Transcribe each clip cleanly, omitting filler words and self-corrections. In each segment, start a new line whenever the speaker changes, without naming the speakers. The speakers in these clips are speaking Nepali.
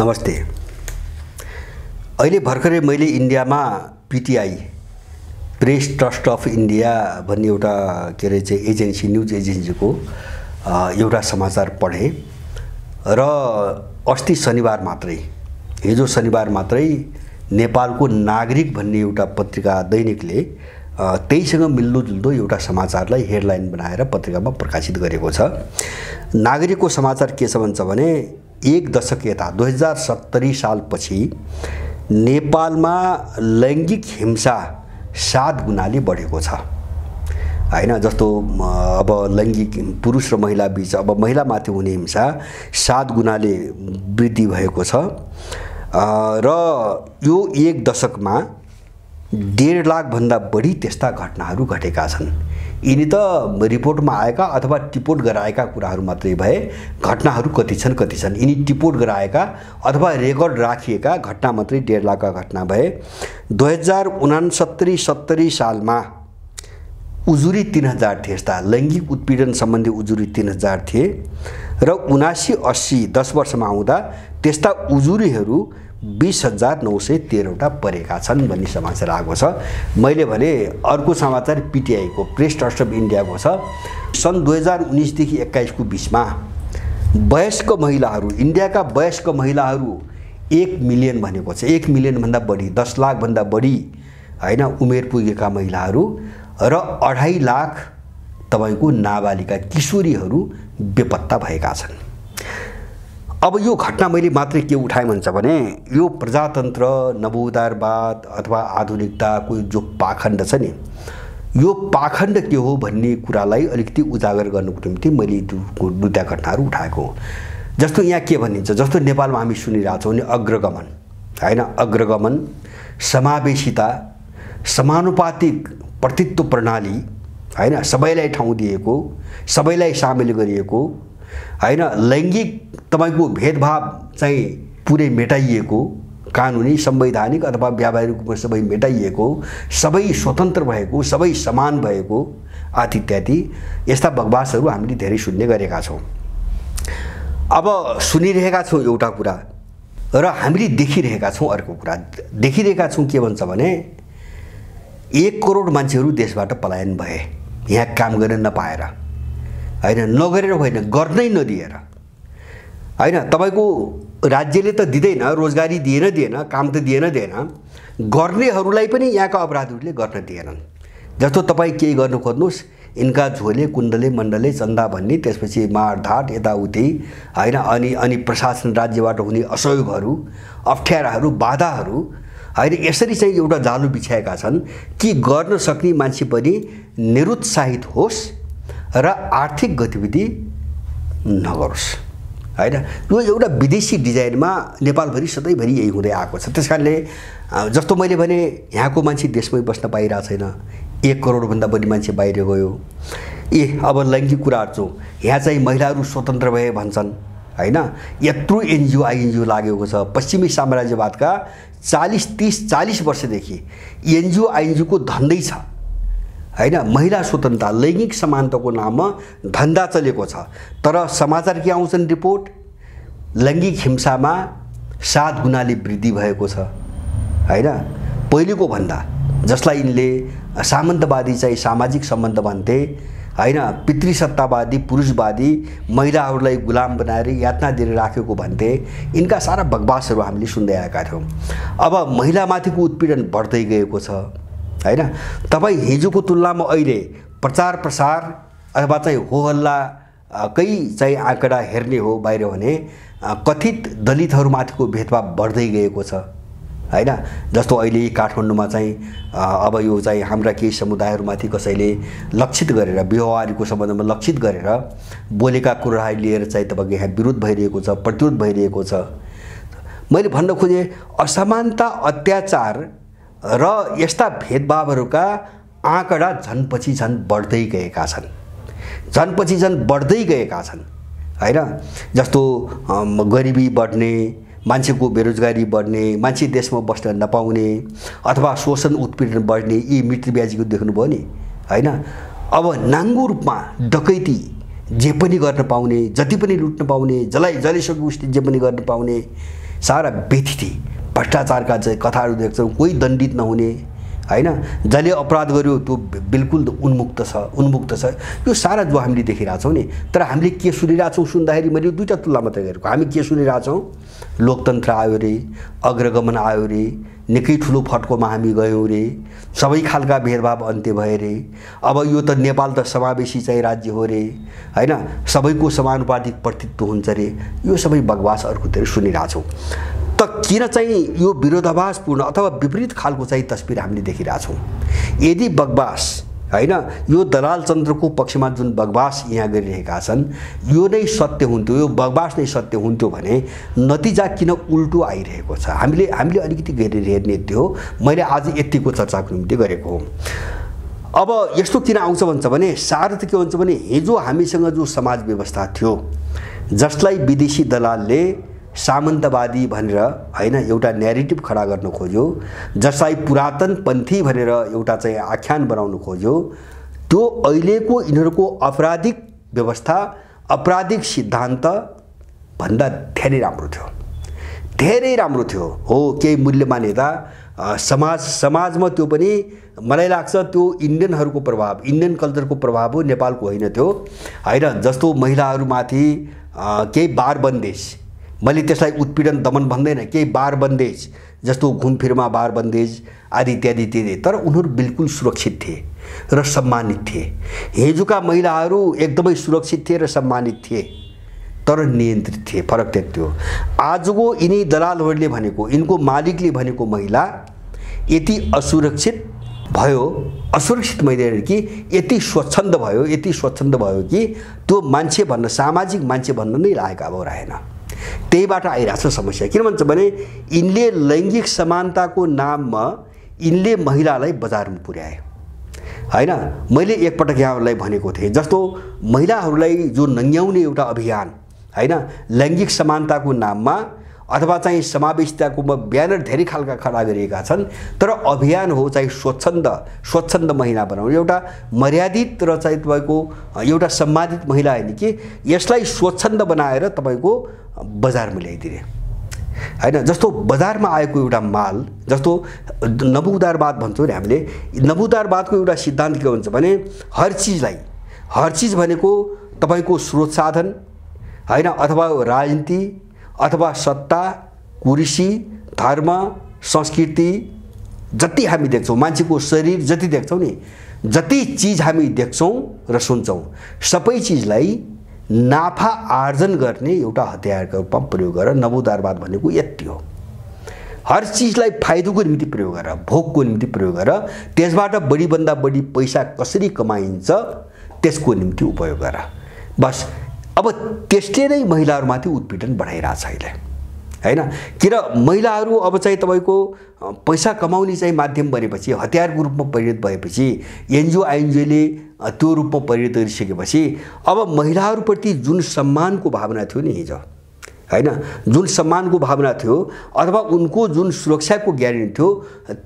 नमस्ते। अहिले भर्खरै मैले इन्डियामा PTI press trust of India भन्ने एउटा एजेन्सी न्युज एजेन्सीको एउटा समाचार पढेँ र अस्ति शनिबार मात्रै हिजो शनिबार मात्रै नेपालको नागरिक भन्ने एउटा पत्रिका दैनिकले त्यहीसँग मिल्दोजुल्दो एउटा समाचारलाई हेडलाइन बनाएर पत्रिकामा प्रकाशित गरेको छ। नागरिकको समाचार के छ भन्छ भने एक दशक यता 2070 सालपछि नेपालमा लैङ्गिक हिंसा 7 गुणाले बढेको छ हैन। जस्तो अब लैङ्गिक पुरुष र महिला बीच अब महिलामाथि हुने हिंसा 7 गुणाले वृद्धि भएको छ र यो एक दशकमा 1.5 लाख भन्दा बढी त्यस्ता घटनाहरू घटेका छन्। यिनी त रिपोर्टमा आएका अथवा टिपोट गराएका कुराहरू मात्रै भए, घटनाहरू कति छन् यिनी टिपोट गराएका अथवा रेकर्ड राखिएका घटना मात्रै 1.5 लाखका घटना भए। 2069-70 सालमा उजुरी 3000 थिए, यस्ता लैङ्गिक उत्पीडन सम्बन्धी उजुरी 3000 थिए र 79-80 10 वर्षमा आउँदा त्यस्ता उजुरीहरू 20,913 परेका छन् भन्ने समाचार आएको छ। मैले भने अर्को समाचार पीटीआई को प्रेस ट्रस्ट अफ इन्डियाको छ। सन् 2019 देखि 21 को बीचमा वयस्क महिलाहरू, इन्डियाका वयस्क महिलाहरू 1 मिलियन भनेको छ, 1 मिलियन भन्दा बढी, 10 लाख भन्दा बढी हैन उमेर पुगेका महिलाहरू र 2.5 लाख तपाईको नाबालिका किशोरीहरू बेपत्ता भएका छन्। अब यो घटना मैले मात्रै के उठाएँ भन्छ भने यो प्रजातन्त्र, नवोदारवाद अथवा आधुनिकताको जो पाखण्ड छ नि, यो पाखण्ड के हो भन्ने कुरालाई अलिकति उजागर गर्नको निम्ति मैले दुईटा घटनाहरू उठाएको हो। जस्तो यहाँ के भनिन्छ, जस्तो नेपालमा हामी सुनिरहेछौँ नि अग्रगमन हैन, अग्रगमन, समावेशिता, समानुपातिक प्रतित्व प्रणाली हैन, सबैलाई ठाउँ दिएको, सबैलाई सामेल गरिएको हैन, लैङ्गिक तपाईको भेदभाव चाहिँ पुरै मेटाइएको, कानुनी, संवैधानिक अथवा व्यावहारिक रूपमा सबै मेटाइएको, सबै स्वतन्त्र भएको, सबै समान भएको आदि इत्यादि यस्ता बकवासहरू हामीले धेरै सुन्ने गरेका छौँ। अब सुनिरहेका छौँ एउटा कुरा र हामीले देखिरहेका छौँ अर्को कुरा। देखिरहेका छौँ के भन्छ भने 1 करोड मान्छेहरू देशबाट पलायन भए, यहाँ काम गर्न नपाएर हैन, नगरेर होइन, गर्नै नदिएर हैन। तपाईको राज्यले त दिँदैन, रोजगारी दिएन, काम त दिएन, गर्नेहरूलाई पनि यहाँका अपराधीहरूले गर्न दिएनन्। जस्तो तपाईँ केही गर्नु खोज्नुहोस्, इनका झोले कुण्डले मण्डले चन्दा भन्ने, त्यसपछि मारधाट यताउति हैन, अनि प्रशासन राज्यबाट हुने असहयोगहरू, अप्ठ्याराहरू, बाधाहरू हैन, यसरी चाहिँ एउटा जालु बिछाएका छन् कि गर्न सक्ने मान्छे पनि निरुत्साहित होस् र आर्थिक गतिविधि नगरोस् हैन। यो एउटा विदेशी डिजाइनमा नेपालभरि सधैँभरि यही हुँदै आएको छ। त्यसकारणले जस्तो मैले भने यहाँको मान्छे देशमै बस्न पाइरहेको छैन, 1 करोडभन्दा बढी मान्छे बाहिर गयो। अब लैङ्गिक कुराहरू छौँ, यहाँ चाहिँ महिलाहरू स्वतन्त्र भए भन्छन् हैन। यत्रो एनजिओ आइएनजिओ लागेको छ। पश्चिमी साम्राज्यवादका 40 वर्षदेखि एनजिओ आइएनजिओको धन्दै छ हैन। महिला स्वतन्त्रता, लैङ्गिक समानताको नाममा धन्दा चलेको छ। तर समाचार के आउँछन् रिपोर्ट, लैङ्गिक हिंसामा 7 गुणाले वृद्धि भएको छ हैन। पहिलेको भन्दा, जसलाई यिनले सामन्तवादी चाहिँ सामाजिक सम्बन्ध भन्थे हैन, पितृसत्तावादी पुरुषवादी महिलाहरूलाई गुलाम बनाएर यातना दिएर राखेको भन्थे, यिनका सारा बकवासहरू हामीले सुन्दै आएका थियौँ। अब महिलामाथिको उत्पीडन बढ्दै गएको छ हैन। तपाईँ हिजोको तुलनामा अहिले प्रचार प्रसार अथवा चाहिँ होहल्लाकै चाहिँ आँकडा हेर्ने हो बाहिर भने कथित दलितहरूमाथिको भेदभाव बढ्दै गएको छ हैन। जस्तो अहिले काठमाडौँमा चाहिँ अब यो चाहिँ हाम्रा केही समुदायहरूमाथि कसैले लक्षित गरेर, व्यवहारको सम्बन्धमा लक्षित गरेर बोलेका कुराहरू लिएर चाहिँ तपाईँको यहाँ विरोध भइरहेको छ, प्रतिरोध भइरहेको छ। मैले भन्न खोजेँ असमानता, अत्याचार र यस्ता भेदभावहरूका आँकडा झनपछि झन बढ्दै गएका छन्, झनपछि झन बढ्दै गएका छन् हैन। जस्तो गरिबी बढ्ने, मान्छेको बेरोजगारी बढ्ने, मान्छे देशमा बस्न नपाउने अथवा शोषण उत्पीडन बढ्ने, यी मृत्युब्याजीको देख्नुभयो नि हैन। अब नाङ्गो रूपमा डकैती जे पनि गर्न पाउने, जति पनि लुट्न पाउने, जसले सक्यो उसले जे पनि गर्न पाउने, सारा व्यथित भ्रष्टाचारका चाहिँ कथाहरू देख्छौँ। कोही दण्डित नहुने हैन, जसले अपराध गर्यो त्यो बिल्कुल उन्मुक्त छ। यो सारा जो हामीले देखिरहेछौँ नि, तर हामीले के सुनिरहेछौँ सुन्दाखेरि मैले दुईवटा तुलना मात्रै गरेको। हामी के सुनिरहेछौँ, लोकतन्त्र आयो रे, अग्रगमन आयो रे, निकै ठुलो फटकोमा हामी गयौँ रे, सबै खालका भेदभाव अन्त्य भए रे, अब यो त नेपाल त समावेशी चाहिँ राज्य हो रे हैन, सबैको समानुपातिक प्रतिनिधित्व हुन्छ रे। यो सबै बकवास अर्कोतिर सुनिरहेछौँ। त किन चाहिँ यो विरोधाभासपूर्ण अथवा विपरीत खालको चाहिँ तस्बिर हामीले देखिरहेछौँ? यदि बकवास हैन, यो दलाल तन्त्रको पक्षमा जुन बकवास यहाँ गरिरहेका छन् यो नै सत्य हुन्थ्यो, यो बकवास नै सत्य हुन्थ्यो भने नतिजा किन उल्टो आइरहेको छ? हामीले अलिकति हेर्ने थियो। मैले आज यतिको चर्चाको निम्ति गरेको हो। अब यस्तो किन आउँछ भन्छ भने, सार त के हुन्छ भने हिजो हामीसँग जो समाज व्यवस्था थियो जसलाई विदेशी दलालले सामन्तवादी भनेर हैन एउटा न्यारेटिभ खडा गर्न खोज्यो, जसलाई पुरातनपन्थी भनेर एउटा चाहिँ आख्यान बनाउन खोज्यो, त्यो अहिलेको यिनीहरूको आपराधिक व्यवस्था, आपराधिक सिद्धान्त भन्दा धेरै राम्रो थियो। हो, केही मूल्यमान नेता समाजमा त्यो पनि मलाई लाग्छ त्यो इन्डियनहरूको प्रभाव, इन्डियन कल्चरको प्रभाव हो, नेपालको होइन त्यो हैन। जस्तो महिलाहरूमाथि केही बार बन्देज, मैले त्यसलाई उत्पीडन दमन भन्दैन, केही बार बन्देज जस्तो घुमफिरमा बार बन्देज आदि इत्यादि थिए, तर उनीहरू बिल्कुल सुरक्षित थिए र सम्मानित थिए। हिजोका महिलाहरू एकदमै सुरक्षित थिए र सम्मानित थिए तर नियन्त्रित थिए। फरक त्यो। आजको यिनी दलालहरूले भनेको, यिनको मालिकले भनेको महिला यति असुरक्षित भयो, असुरक्षित महिला कि यति स्वच्छन्द भयो कि त्यो मान्छे भन्न, सामाजिक मान्छे भन्न नै लायक अब रहेन। त्यहीबाट आइरहेछ समस्या। किन भन्छ भने यिनले लैङ्गिक समानताको नाममा यिनले महिलालाई बजारमा पुर्याए हैन। मैले एकपटक यहाँहरूलाई भनेको थिएँ, जस्तो महिलाहरूलाई जो नङ्ग्याउने एउटा अभियान हैन, लैङ्गिक समानताको नाममा अथवा चाहिँ समावेशिताको ब्यानर धेरै खालका खडा गरिएका छन्, तर अभियान हो चाहिँ स्वच्छन्द महिला बनाउने, एउटा मर्यादित र चाहिँ तपाईँको एउटा सम्मानित महिला होइन कि यसलाई स्वच्छन्द बनाएर तपाईँको बजारमा ल्याइदिने हैन। जस्तो बजारमा आएको एउटा माल, जस्तो नवउदारवाद भन्छौँ नि हामीले, नवउदारवादको एउटा सिद्धान्त के हुन्छ भने हर चिज भनेको तपाईँको स्रोत साधन हैन, अथवा राजनीति अथवा सत्ता, कुर्सी, धर्म, संस्कृति, जति हामी देख्छौँ, मान्छेको शरीर जति देख्छौँ नि, जति चिज हामी देख्छौँ र सुन्छौँ, सबै चिजलाई नाफा आर्जन गर्ने एउटा हतियारको रूपमा प्रयोग गरेर नवउदारवाद भनेको यति हो। हर चिजलाई फाइदाको निम्ति प्रयोग गरेर, भोगको निम्ति प्रयोग गरेर, त्यसबाट बढीभन्दा बढी पैसा कसरी कमाइन्छ त्यसको निम्ति उपयोग गरेर, बस। अब त्यसले नै महिलाहरूमाथि उत्पीडन बढाइरहेछ अहिले हैन। किन महिलाहरू अब चाहिँ तपाईँको पैसा कमाउने चाहिँ माध्यम बनेपछि, हतियारको रूपमा परिणत भएपछि, एनजिओ आइएनजिओले त्यो रूपमा परिणत गरिसकेपछि अब महिलाहरूप्रति जुन सम्मानको भावना थियो नि हिजो हैन, जुन सम्मानको भावना थियो अथवा उनको जुन सुरक्षाको ग्यारेन्टी थियो,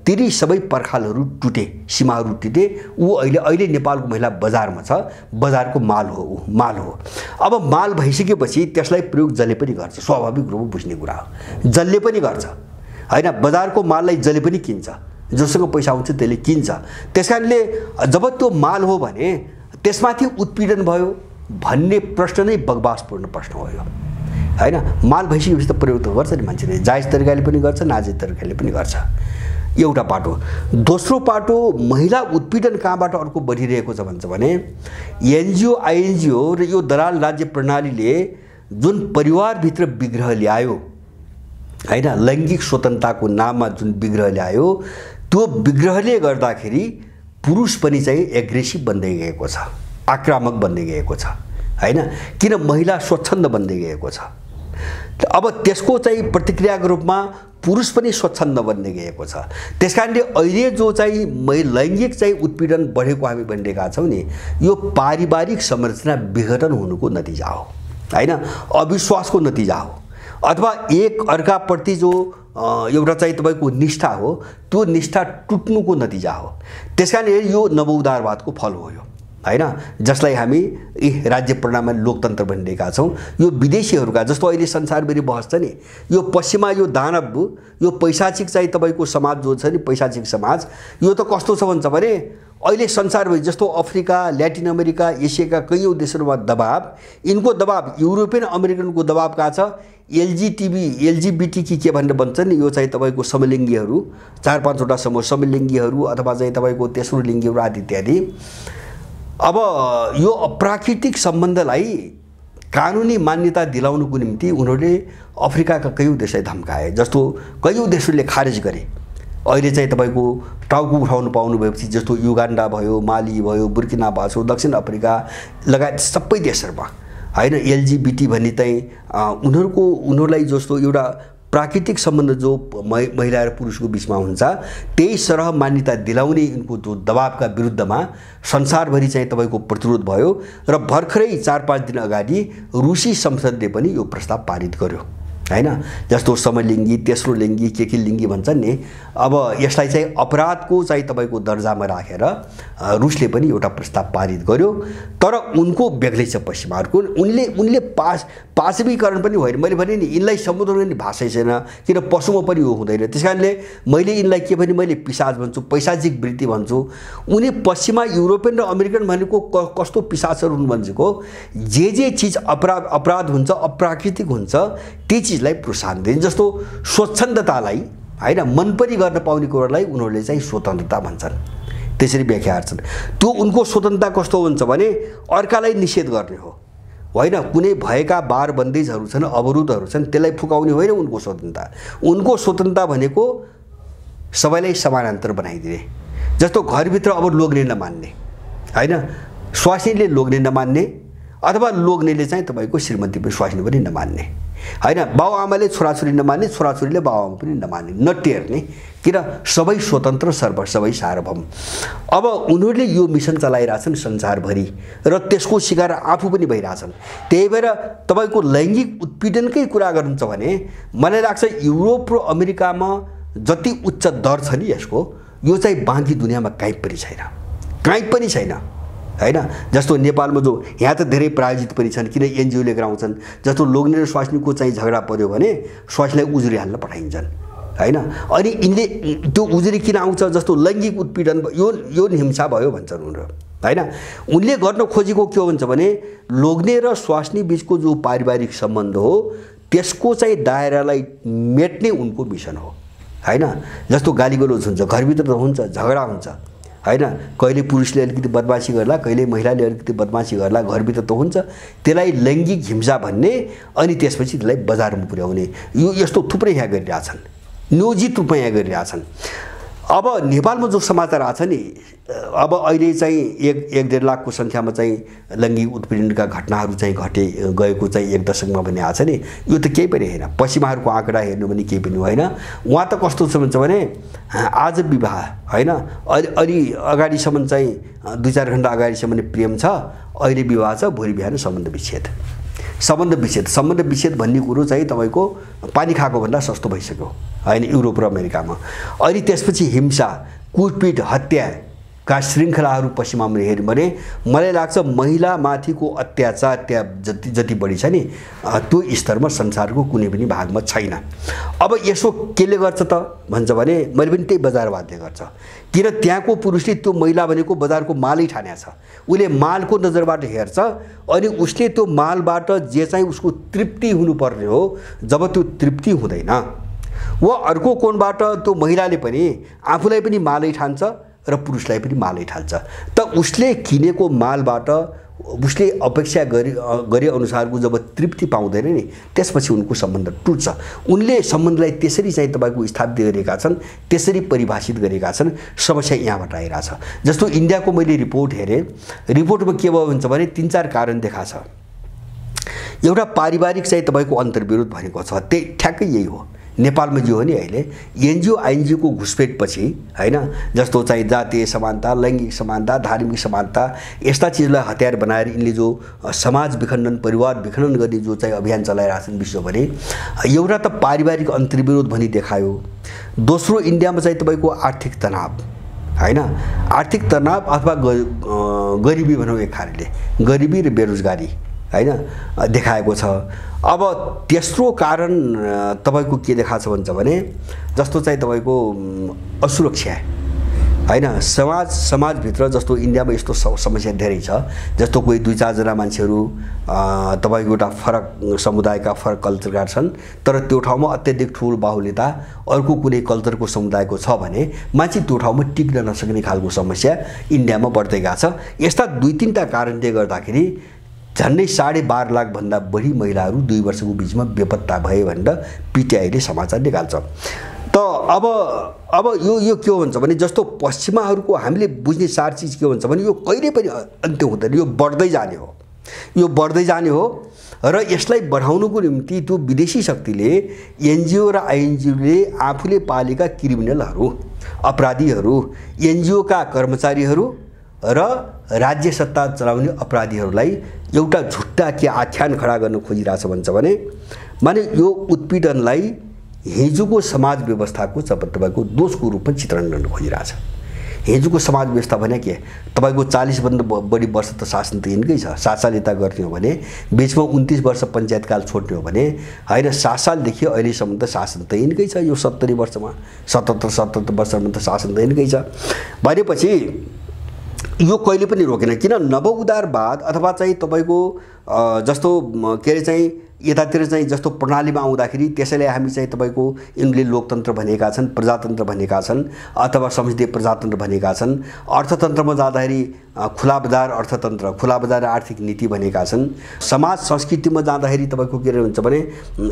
ती सबै पर्खालहरू टुटे, सीमाहरू टुटे। ऊ अहिले नेपालको महिला बजारमा छ, बजारको माल हो। अब माल भइसकेपछि त्यसलाई प्रयोग जसले पनि गर्छ, स्वाभाविक रूपमा बुझ्ने कुरा हो, जसले पनि गर्छ हैन। बजारको माललाई जसले पनि किन्छ, जोसँग पैसा हुन्छ त्यसले किन्छ। त्यसकारणले जब त्यो माल हो भने त्यसमाथि उत्पीडन भयो भन्ने प्रश्न नै बकवासपूर्ण प्रश्न हो यो हैन। माल भइसकेपछि त प्रयोग त गर्छ नि मान्छेले, जायज तरिकाले पनि गर्छ, नाजायज तरिकाले पनि गर्छ। एउटा पाटो। दोस्रो पाटो, महिला उत्पीडन कहाँबाट अर्को बढिरहेको छ भन्छ भने एनजिओ आइएनजिओ र यो दलाल राज्य प्रणालीले जुन परिवारभित्र विग्रह ल्यायो हैन, लैङ्गिक स्वतन्त्रताको नाममा जुन विग्रह ल्यायो, त्यो विग्रहले गर्दाखेरि पुरुष पनि चाहिँ एग्रेसिभ बन्दै गएको छ, आक्रामक बन्दै गएको छ हैन। किन महिला स्वच्छन्द बन्दै गएको छ। अब त्यसको चाहिँ प्रतिक्रियाको रूपमा पुरुष पनि स्वच्छन्द बन्दै गएको छ। त्यसकारणले अहिले जो चाहिँ लैङ्गिक चाहिँ उत्पीडन बढेको हामी भनिरहेका छौँ नि, यो पारिवारिक संरचना विघटन हुनुको नतिजा हो हैन, अविश्वासको नतिजा हो, अथवा एक अर्काप्रति जो एउटा चाहिँ तपाईँको निष्ठा हो, त्यो निष्ठा टुट्नुको नतिजा हो। त्यसकारण यो नवउदारवादको फल हो। यो हैन, जसलाई हामी राज्य प्रणालीमा लोकतन्त्र भनिरहेका छौँ। यो विदेशीहरूका जस्तो अहिले संसारभरि बहस छ नि, यो पश्चिमा यो दानव यो पैसाचिक चाहिँ तपाईँको समाज जो छ नि, पैसाचिक समाज, यो त कस्तो छ भन्छ भने अहिले संसारभरि जस्तो अफ्रिका, ल्याटिन अमेरिका, एसियाका कैयौँ देशहरूमा दबाब, यिनको दबाब युरोपियन अमेरिकनको दबाब कहाँ छ? एलजीबीटी के भनेर भन्छ नि, यो चाहिँ तपाईँको समलिङ्गीहरू, 4-5वटा समूह समलिङ्गीहरू अथवा चाहिँ तपाईँको तेस्रो लिङ्गीहरू आदि इत्यादि। अब यो अप्राकृतिक सम्बन्धलाई कानुनी मान्यता दिलाउनुको निम्ति उनीहरूले अफ्रिकाका कैयौँ देशलाई धम्काए, जस्तो कैयौँ देशहरूले खारेज गरे। अहिले चाहिँ तपाईँको टाउको उठाउनु पाउनु भएपछि जस्तो युगान्डा भयो, माली भयो, बुर्किना फासो, दक्षिण अफ्रिका लगायत सबै देशहरूमा हैन एलजीबीटी भन्ने चाहिँ उनीहरूलाई जस्तो एउटा प्राकृतिक सम्बन्ध जो महिला र पुरुषको बिचमा हुन्छ त्यही सरह मान्यता दिलाउने यिनको जो दबावका विरुद्धमा संसारभरि चाहिँ तपाईँको प्रतिरोध भयो र भर्खरै 4-5 दिन अगाडि रुसी संसदले पनि यो प्रस्ताव पारित गर्यो हैन। जस्तो समलिङ्गी, तेस्रो लिङ्गी, के लिङ्गी भन्छन् नि, अब यसलाई चाहिँ अपराधको चाहिँ तपाईँको दर्जामा राखेर रुसले पनि एउटा प्रस्ताव पारित गर्यो। तर उनको बेग्लै छ पश्चिमाहरूको, उनले पाशवीकरण पनि होइन। मैले भने नि यिनलाई सम्बोधन गर्ने भाषै छैन, किन पशुमा पनि हो हुँदैन। त्यसकारणले मैले यिनलाई के भने मैले पिशाच भन्छु, पैसाचिक वृत्ति भन्छु। उनी पश्चिमा युरोपियन र अमेरिकन भनेको कस्तो पिशाचहरू हुन् भनेको, जे चिज अपराध हुन्छ, अप्राकृतिक हुन्छ, ती चिजलाई प्रोत्साहन दिन्छ। जस्तो स्वच्छन्दतालाई हैन मन पनि गर्न पाउने कुरालाई उनीहरूले चाहिँ स्वतन्त्रता भन्छन्, त्यसरी व्याख्या गर्छन्। त्यो उनको स्वतन्त्रता कस्तो हुन्छ भने अर्कालाई निषेध गर्ने हो होइन। कुनै भएका बार बन्देजहरू छन्, अवरोधहरू छन्, त्यसलाई फुकाउने होइन उनको स्वतन्त्रता। उनको स्वतन्त्रता भनेको सबैलाई समानान्तर बनाइदिने। जस्तो घरभित्र अब लोग्ने नमान्ने हैन, स्वास्नीले लोग्ने नमान्ने अथवा लोग्नेले चाहिँ तपाईँको श्रीमती पनि स्वास्नी पनि नमान्ने हैन। बाउआमाले छोराछोरी नमान्ने, छोराछोरीले बाउआमा पनि नमान्ने, नटेर्ने, किन सबै स्वतन्त्र सबै सार्वभौम। अब उनीहरूले यो मिसन चलाइरहेछन् संसारभरि र त्यसको शिकार आफू पनि भइरहेछन्। त्यही भएर तपाईँको लैङ्गिक उत्पीडनकै कुरा गर्नुहुन्छ भने मलाई लाग्छ युरोप र अमेरिकामा जति उच्च दर छ नि यसको, यो चाहिँ बाँकी दुनियाँमा कहीँ पनि छैन हैन। जस्तो नेपालमा जो यहाँ त धेरै प्रायोजित पनि छन्, किन एनजिओले गराउँछन्। जस्तो लोग्ने र स्वास्नीको चाहिँ झगडा पर्यो भने स्वास्नीलाई उजुरी हाल्न पठाइन्छन् हैन। अनि यिनले त्यो उजुरी किन आउँछ, जस्तो लैङ्गिक उत्पीडन यो हिंसा भयो भन्छन् उनीहरू हैन। उनले गर्न खोजेको के हो भन्छ भने लोग्ने र स्वास्नी बीचको जो पारिवारिक सम्बन्ध हो त्यसको चाहिँ दायरालाई मेट्ने उनको मिसन हो हैन। जस्तो गालीगलोच हुन्छ, घरभित्र त हुन्छ, झगडा हुन्छ हैन। कहिले पुरुषले अलिकति बदमासी गर्ला, कहिले महिलाले अलिकति बदमासी गर्ला, घरभित्र त हुन्छ। त्यसलाई लैङ्गिक हिंसा भन्ने अनि त्यसपछि त्यसलाई बजारमा पुर्याउने यो यस्तो थुप्रै यहाँ गरिरहेछन्, नियोजित रूपमा यहाँ गरिरहेछन्। अब नेपालमा जो समाचार आछ नि, अब अहिले चाहिँ 1-1.5 लाखको सङ्ख्यामा चाहिँ लैङ्गिक उत्पीडनका घटनाहरू चाहिँ गएको चाहिँ 1 दशकमा भन्ने आछ नि, यो त केही पनि होइन। पश्चिमाहरूको आँकडा हेर्नु भने केही पनि होइन। उहाँ त कस्तो छ भन्छ भने आज विवाह हैन, अलि अगाडिसम्म चाहिँ 2-4 घण्टा अगाडिसम्म प्रेम छ, अहिले विवाह छ, भोलि बिहान सम्बन्ध विच्छेद भन्ने कुरो चाहिँ तपाईँको पानी खाएको भन्दा सस्तो भइसक्यो हैन युरोप र अमेरिकामा। अनि त्यसपछि हिंसा, कुटपिट, हत्याका श्रृङ्खलाहरू पश्चिमामा हेर्नु भने मलाई लाग्छ महिलामाथिको अत्याचार त्यहाँ जति बढी छ नि त्यो स्तरमा संसारको कुनै पनि भागमा छैन। अब यसो केले गर्छ त भन्छ भने मैले पनि त्यही बजारवादले गर्छ, किन त्यहाँको पुरुषले त्यो महिला भनेको बजारको मालै ठानेको छ। उसले मालको नजरबाट हेर्छ अनि उसले त्यो मालबाट जे चाहिँ उसको तृप्ति हुनुपर्ने हो, जब त्यो तृप्ति हुँदैन वा अर्को कोणबाट त्यो महिलाले पनि आफूलाई पनि मालै ठान्छ र पुरुषलाई पनि मालै ठान्छ। त उसले किनेको मालबाट उसले अपेक्षा गरे अनुसारको जब तृप्ति पाउँदैन नि त्यसपछि उनको सम्बन्ध टुट्छ। उनले सम्बन्धलाई त्यसरी चाहिँ तपाईँको स्थापित गरेका छन्, त्यसरी परिभाषित गरेका छन्। समस्या यहाँबाट आइरहेछ। जस्तो इन्डियाको मैले रिपोर्ट हेरेँ, रिपोर्टमा के भयो भन्छ भने 3-4 कारण देखाछ। एउटा पारिवारिक चाहिँ तपाईँको अन्तर्विरोध भनेको छ, त्यही ठ्याक्कै यही हो। नेपालमा जो हो नि अहिले एनजिओ आइएनजिओको घुसपेटपछि हैन, जस्तो चाहिँ जातीय समानता, लैङ्गिक समानता, धार्मिक समानता यस्ता चिजलाई हतियार बनाएर यिनले जो समाज विखण्डन, परिवार विखण्डन गर्ने जो चाहिँ अभियान चलाइरहेछन् विश्वभरि, एउटा त पारिवारिक अन्तर्विरोध भनी देखायो। दोस्रो इन्डियामा चाहिँ तपाईँको आर्थिक तनाव हैन। आर्थिक तनाव अथवा गरिबी भनौँ एक खालले गरिबी र बेरोजगारी हैन देखाएको छ। अब तेस्रो कारण तपाईको के देखाछ भन्छ भने जस्तो चाहिँ तपाईको असुरक्षा हैन। समाजभित्र जस्तो इन्डियामा यस्तो समस्या धेरै छ, जस्तो कोही 2-4 जना मान्छेहरू तपाईको एउटा फरक समुदायका फरक कल्चरका छन्, तर त्यो ठाउँमा अत्यधिक ठुलो बाहुल्यता अर्को कुनै कल्चरको समुदायको छ भने मान्छे त्यो ठाउँमा टिक्न नसक्ने खालको समस्या इन्डियामा बढ्दै गएको छ। यस्ता 2-3टा कारणले गर्दाखेरि झन्डै 12.5 लाख भन्दा बढी महिलाहरू 2 वर्षको बीचमा बेपत्ता भए भनेर पिटिआईले समाचार निकाल्छ। त अब यो के हुन्छ भने जस्तो पश्चिमाहरूको हामीले बुझ्ने सार चीज के हुन्छ भने यो कहिले पनि अन्त्य हुँदैन, यो बढ्दै जाने हो, यो बढ्दै जाने हो। र यसलाई बढाउनुको निम्ति त्यो विदेशी शक्तिले एनजिओ र आइएनजिओले आफूले पालेका क्रिमिनलहरू अपराधीहरू एनजिओका कर्मचारीहरू र राज्य सत्ता चलाउने अपराधीहरूलाई एउटा झुट्टा के आख्यान खडा गर्न खोजिरहेछ भन्छ भने माने यो उत्पीडनलाई हिजोको समाज व्यवस्थाको तपाईँको दोषको रूपमा चित्रण गर्न खोजिरहेछ। हिजोको समाज व्यवस्था भने के तपाईको 40 भन्दा बढी वर्ष त शासन त यिनकै छ, 7 साल यता गर्ने हो भने बीचमा 29 वर्ष पञ्चायतकाल छोड्ने हो भने हैन 7 सालदेखि अहिलेसम्म त शासन त यिनकै छ। यो 70 वर्षमा 77 वर्षमा त शासन त यिनकै छ भनेपछि यो कहिले पनि रोकेन। किन नवउदारवाद अथवा चाहिँ तपाईको जस्तो के अरे चाहिँ यतातिर चाहिँ जस्तो प्रणालीमा आउँदाखेरि त्यसैले हामी चाहिँ तपाईको यिनले लोकतन्त्र भनेका छन्, प्रजातन्त्र भनेका छन् अथवा संसदीय प्रजातन्त्र भनेका छन्। अर्थतन्त्रमा जाँदाखेरि खुला बजार अर्थतन्त्र, खुला बजार आर्थिक नीति भनेका छन्। समाज संस्कृतिमा जाँदाखेरि तपाईको के हुन्छ भने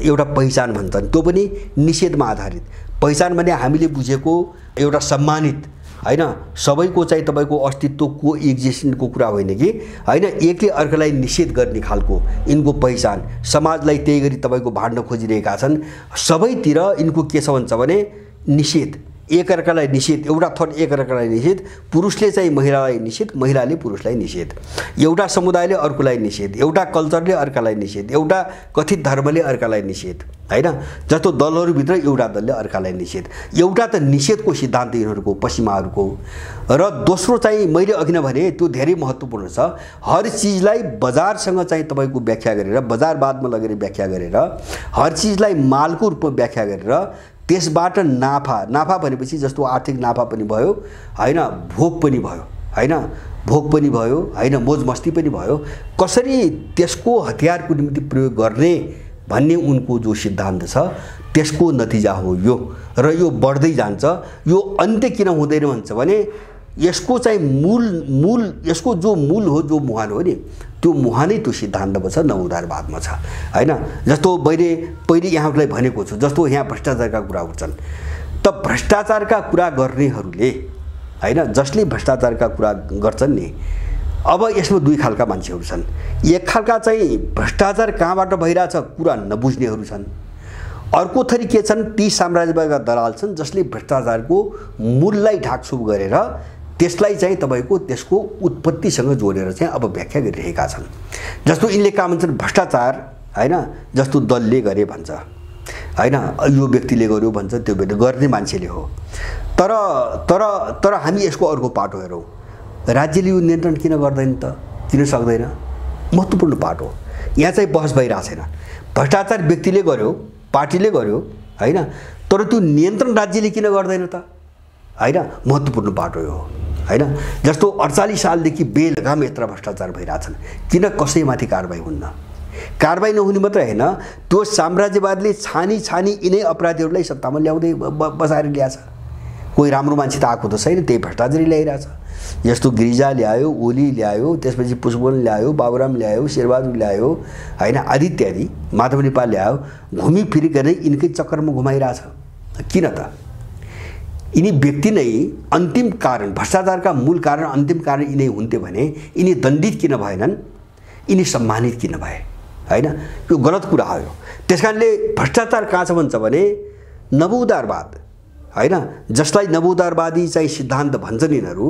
एउटा पहिचान भन्छन्, त्यो पनि निषेधमा आधारित पहिचान भने हामीले बुझेको एउटा सम्मानित हैन सबैको चाहिँ तपाईको अस्तित्वको एक्जिस्टेन्सको कुरा होइन कि हैन एकले अर्कालाई निषेध गर्ने खालको यिनको पहिचान समाजलाई त्यही गरी तपाईको भाड्न खोजिरहेका छन्। सबैतिर यिनको के छ भन्छ भने निषेध, एकअर्कालाई निषेध, एउटा थोट एकअर्कालाई निषेध, पुरुषले चाहिँ महिलालाई निषेध, महिलाले पुरुषलाई निषेध, एउटा समुदायले अर्कोलाई निषेध, एउटा कल्चरले अर्कालाई निषेध, एउटा कथित धर्मले अर्कालाई निषेध हैन। जस्तो दलहरूभित्र एउटा दलले अर्कालाई निषेध, एउटा त निषेधको सिद्धान्त यिनीहरूको पश्चिमाहरूको। र दोस्रो चाहिँ मैले अघि नै भने त्यो धेरै महत्त्वपूर्ण छ। हर चिजलाई बजारसँग चाहिँ तपाईको व्याख्या गरेर बजारवादमा लगेर व्याख्या गरेर हर चिजलाई मालको रूपमा व्याख्या गरेर त्यसबाट नाफा भनेपछि जस्तो आर्थिक नाफा पनि भयो हैन, भोग पनि भयो हैन, भोग पनि भयो हैन, मोज मस्ती पनि भयो, कसरी त्यसको हतियारको निम्ति प्रयोग गर्ने भन्ने उनको जो सिद्धान्त छ त्यसको नतिजा हो यो। र यो बढ्दै जान्छ। यो अन्त्य किन हुँदैन भन्छ भने यसको चाहिँ मूल यसको जो मूल हो, जो मुहान हो नि, त्यो मुहानै त्यो सिद्धान्तमा छ, नवउदारवादमा छ हैन। जस्तो मैले पहिले यहाँहरूलाई भनेको छु, जस्तो यहाँ भ्रष्टाचारका कुरा उठ्छन् त भ्रष्टाचारका कुरा गर्नेहरूले हैन जसले भ्रष्टाचारका कुरा गर्छन् नि, अब यसमा 2 खालका मान्छेहरू छन्। एक खालका चाहिँ भ्रष्टाचार कहाँबाट भइरहेछ कुरा नबुझ्नेहरू छन्। अर्को थरी के छन्, ती साम्राज्यवादका दलाल छन् जसले भ्रष्टाचारको मूललाई ढाकछुप गरेर त्यसलाई चाहिँ तपाईको त्यसको उत्पत्तिसँग जोडेर चाहिँ अब व्याख्या गरिरहेका छन्। जस्तो यिनले काम भन्छन् भ्रष्टाचार हैन जस्तो दलले गरे भन्छ हैन, यो व्यक्तिले गर्यो भन्छ, त्यो व्यक्ति गर्ने मान्छेले हो। तर हामी यसको अर्को पाटो हेरौँ, राज्यले यो नियन्त्रण किन गर्दैन त, किन सक्दैन, महत्त्वपूर्ण पाटो यहाँ चाहिँ बहस भइरहेको छैन। भ्रष्टाचार व्यक्तिले गर्यो, पार्टीले गर्यो हैन, तर त्यो नियन्त्रण राज्यले किन गर्दैन त हैन, महत्त्वपूर्ण पाटो हो हैन। जस्तो 48 सालदेखि बेलगाम यत्र भ्रष्टाचार भइरहेछन्, किन कसैमाथि कारबाही हुन्न। कारबाही नहुने मात्रै हैन, त्यो साम्राज्यवादले छानी यिनै अपराधीहरूलाई सत्तामा ल्याउँदै बसाएर ल्याछ। कोही राम्रो मान्छे त आएको त छैन, त्यही भ्रष्टाचारी ल्याइरहेछ। जस्तो गिरिजा ल्यायो, ओली ल्यायो, त्यसपछि पुष्पन ल्यायो, बाबुराम ल्यायो, शेरबहादुर ल्यायो हैन, आदि इत्यादि, माधव नेपाल ल्यायो, घुमिफिरी गरेर यिनकै चक्करमा घुमाइरहेछ। किन त यिनी व्यक्ति नै अन्तिम कारण, भ्रष्टाचारका मूल कारण अन्तिम कारण यिनै हुन्थे भने यिनी दण्डित किन भएनन्, यिनी सम्मानित किन भए हैन। यो गलत कुरा हो। त्यसकारणले भ्रष्टाचार कहाँ छ भन्छ भने नवउदारवाद हैन, जसलाई नवउदारवादी चाहिँ सिद्धान्त भन्छन् यिनीहरू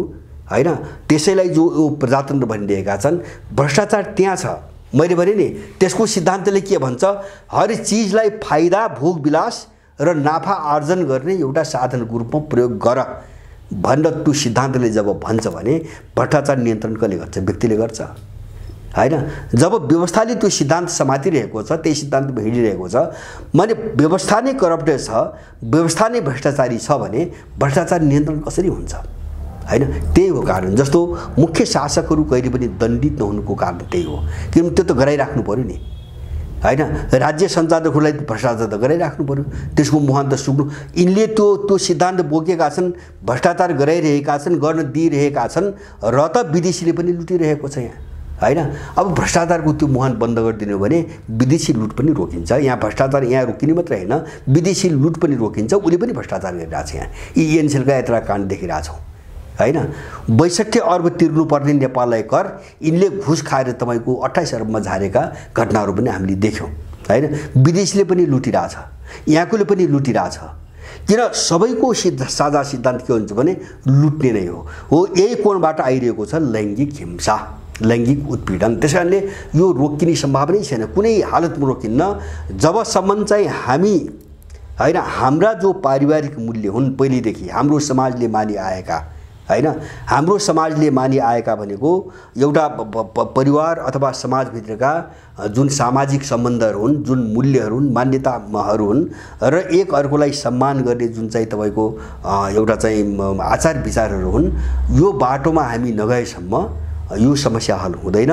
हैन, त्यसैलाई जो प्रजातन्त्र भनिरहेका छन्, भ्रष्टाचार त्यहाँ छ। मैले भने नि त्यसको सिद्धान्तले के भन्छ, हर चिजलाई फाइदा भोग विलास र नाफा आर्जन गर्ने एउटा साधनको रूपमा प्रयोग गर भनेर त्यो सिद्धान्तले जब भन्छ भने भ्रष्टाचार नियन्त्रण कसले गर्छ? व्यक्तिले गर्छ हैन। जब व्यवस्थाले त्यो सिद्धान्त समातिरहेको छ, त्यही सिद्धान्तमा हिँडिरहेको छ, माने व्यवस्था नै करप्टेड छ, व्यवस्था नै भ्रष्टाचारी छ भने भ्रष्टाचार नियन्त्रण कसरी हुन्छ हैन? त्यही हो कारण। जस्तो मुख्य शासकहरू कहिले पनि दण्डित नहुनुको कारण त्यही हो, किनभने त्यो त गराइराख्नु पर्यो नि हैन। राज्य सञ्चालकहरूलाई भ्रष्टाचार त गराइराख्नु पर्यो, त्यसको मुहान त सुक्नु। यिनले त्यो सिद्धान्त बोकेका छन्, भ्रष्टाचार गराइरहेका छन्, गर्न दिइरहेका छन्, र त विदेशीले पनि लुटिरहेको छ यहाँ हैन। अब भ्रष्टाचारको त्यो मुहान बन्द गरिदिनु भने विदेशी लुट पनि रोकिन्छ। यहाँ भ्रष्टाचार यहाँ रोकिने मात्रै हैन, विदेशी लुट पनि रोकिन्छ। उसले पनि भ्रष्टाचार गरिरहेको छ। यहाँ यी एनसेलका यत्रा काण्ड देखिरहेछौँ हैन। 62 अर्ब तिर्नुपर्ने नेपाललाई कर, यिनले घुस खाएर तपाईँको 28 अर्बमा झारेका घटनाहरू पनि हामीले देख्यौँ हैन। विदेशीले पनि लुटिरहेछ, यहाँकोले पनि लुटिरहेछ। किन? सबैको साझा सिद्धान्त के हुन्छ भने लुट्ने नै हो। यही कोणबाट आइरहेको छ लैङ्गिक हिंसा, लैङ्गिक उत्पीडन। त्यस कारणले यो रोकिने सम्भावनै छैन, कुनै हालतमा रोकिन्न जबसम्म चाहिँ हामी हैन हाम्रा जो पारिवारिक मूल्य हुन् पहिलेदेखि हाम्रो समाजले मानिआएका हैन, हाम्रो समाजले मानिआएका भनेको एउटा परिवार अथवा समाजभित्रका जुन सामाजिक सम्बन्धहरू हुन्, जुन मूल्यहरू हुन्, मान्यताहरू हुन्, र एक अर्कोलाई सम्मान गर्ने जुन चाहिँ तपाईँको एउटा चाहिँ आचार विचारहरू हुन्, यो बाटोमा हामी नगएसम्म यो समस्या हल हुँदैन।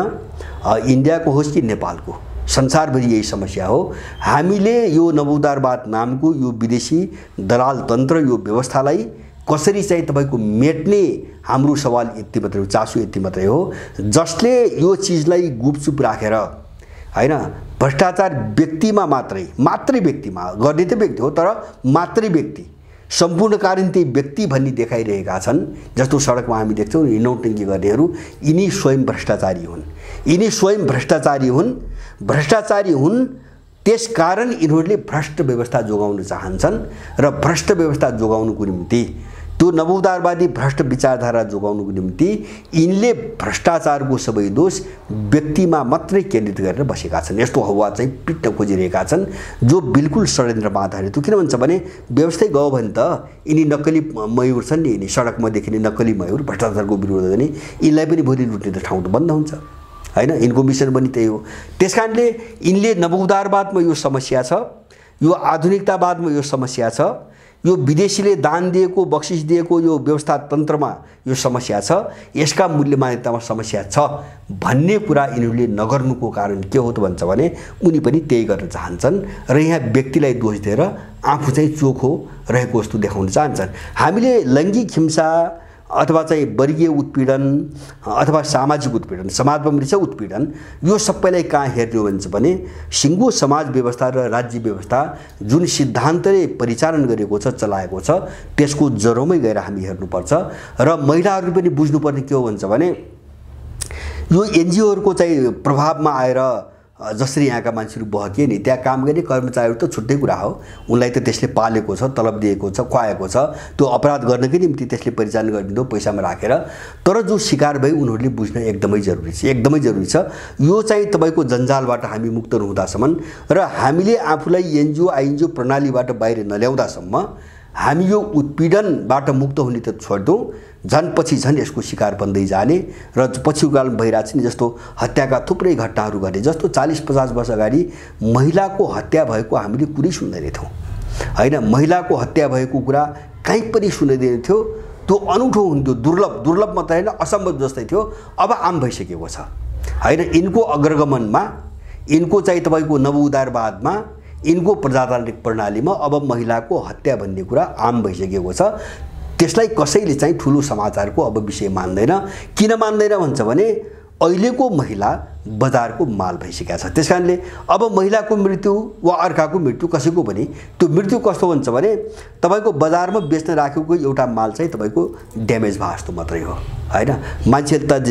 इन्डियाको होस् कि नेपालको, संसारभरि यही समस्या हो। हामीले यो नवोदारवाद नामको यो विदेशी दलाल तन्त्र, यो व्यवस्थालाई कसरी चाहिँ तपाईँको मेट्ने हाम्रो सवाल यति मात्रै हो, चासो यति मात्रै हो, जसले यो चिजलाई गुपचुप राखेर हैन भ्रष्टाचार व्यक्तिमा मात्रै व्यक्तिमा गर्ने त व्यक्ति हो, तर मात्रै व्यक्ति, सम्पूर्ण कारण त्यही व्यक्ति भन्ने देखाइरहेका छन्। जस्तो सडकमा हामी देख्छौँ नौटङ्की गर्नेहरू, यिनी स्वयं भ्रष्टाचारी हुन्, यिनी स्वयं भ्रष्टाचारी हुन्। त्यसकारण यिनीहरूले भ्रष्ट व्यवस्था जोगाउन चाहन्छन्, र भ्रष्ट व्यवस्था जोगाउनुको निम्ति, त्यो नवोदारवादी भ्रष्ट विचारधारा जोगाउनुको निम्ति यिनले भ्रष्टाचारको सबै दोष व्यक्तिमा मात्रै केन्द्रित गरेर बसेका छन्। यस्तो हवा चाहिँ पिट्न खोजिरहेका छन् जो बिल्कुल षड्यन्त्रमा आधारित हो। किन भन्छ भने व्यवस्थै गयो भने त यिनी नक्कली मयूर छन् नि, यिनी सडकमा देखिने नक्कली मयूर, भ्रष्टाचारको विरोध गर्ने, यिनलाई पनि भोलि लुट्ने त ठाउँ त बन्द हुन्छ हैन। यिनको मिसन पनि त्यही हो। त्यसकारणले यिनले नवोदारवादमा यो समस्या छ, यो आधुनिकतावादमा यो समस्या छ, यो विदेशीले दान दिएको बक्सिस दिएको यो व्यवस्था तन्त्रमा यो समस्या छ, यसका मूल्य मान्यतामा समस्या छ भन्ने कुरा यिनीहरूले नगर्नुको कारण के हो त भन्छ भने उनी पनि त्यही गर्न चाहन्छन्, र यहाँ व्यक्तिलाई दोष दिएर आफू चाहिँ चोखो रहेको जस्तो देखाउन चाहन्छन्। हामीले लैङ्गिक हिंसा अथवा चाहिँ वर्गीय उत्पीडन अथवा सामाजिक उत्पीडन, समाजमा मिल्छ उत्पीडन, यो सबैलाई कहाँ हेर्ने हो भन्छ भने सिङ्गो समाज व्यवस्था र राज्य व्यवस्था जुन सिद्धान्तले परिचालन गरेको छ, चलाएको छ, त्यसको जरोमै गएर हामी हेर्नुपर्छ। र महिलाहरूले पनि बुझ्नुपर्ने के हो भन्छ भने यो एनजिओहरूको चाहिँ प्रभावमा आएर जसरी यहाँका मान्छेहरू बहकिए नि, त्यहाँ काम गर्ने कर्मचारीहरू त छुट्टै कुरा हो, उनलाई त त्यसले पालेको छ, तलब दिएको छ, खुवाएको छ, त्यो अपराध गर्नकै निम्ति त्यसले परिचालन गरिदिनु पैसामा राखेर। तर जो शिकार भए उनीहरूले बुझ्न एकदमै जरुरी छ, एकदमै जरुरी छ। यो चाहिँ तपाईँको जन्जालबाट हामी मुक्त नहुँदासम्म र हामीले आफूलाई एनजिओ आइएनजिओ प्रणालीबाट बाहिर नल्याउँदासम्म हामी यो उत्पीडनबाट मुक्त हुने त छोड्दौँ, झन् पछि झन् यसको शिकार बन्दै जाने र पछिल्लो कालमा भइरहेको छ नि, जस्तो हत्याका थुप्रै घटनाहरू घटे। जस्तो 40-50 वर्ष अगाडि महिलाको हत्या भएको हामीले कुरै सुन्दैन थियौँ हैन। महिलाको हत्या भएको कुरा कहीँ पनि सुनिँदैन थियो, त्यो अनौठो हुन्थ्यो, दुर्लभ मात्रै होइन असम्भव जस्तै थियो। अब आम भइसकेको छ हैन। यिनको अग्रगमनमा, यिनको चाहिँ तपाईँको नवोदारवादमा, यिनको प्रजातान्त्रिक प्रणालीमा अब महिलाको हत्या भन्ने कुरा आम भइसकेको छ। त्यसलाई कसैले चाहिँ ठुलो समाचारको अब विषय मान्दैन। किन मान्दैन भन्छ भने अहिलेको महिला बजारको माल भइसकेको छ। त्यसकारणले अब महिलाको मृत्यु वा अर्काको मृत्यु कसैको पनि, त्यो मृत्यु कस्तो हुन्छ भने तपाईँको बजारमा बेच्न राखेको एउटा माल चाहिँ तपाईँको ड्यामेज भए जस्तो मात्रै हो हैन। मान्छे त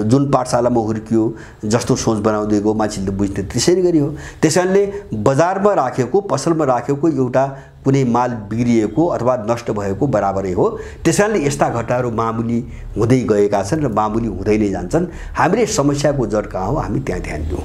जुन पाठशालामा हुर्कियो, जस्तो सोच बनाउँदै गयो, मान्छेले बुझ्ने त्यसरी गरी हो। त्यसकारणले बजारमा राखेको, पसलमा राखेको एउटा कुनै माल बिग्रिएको अथवा नष्ट भएको बराबरै हो। त्यसकारणले यस्ता घटनाहरू मामुली हुँदै गएका छन् र मामुली हुँदै नै जान्छन्। हामीले समस्याको जड कहाँ हो हामी त्यहाँ ध्यान दिउँ।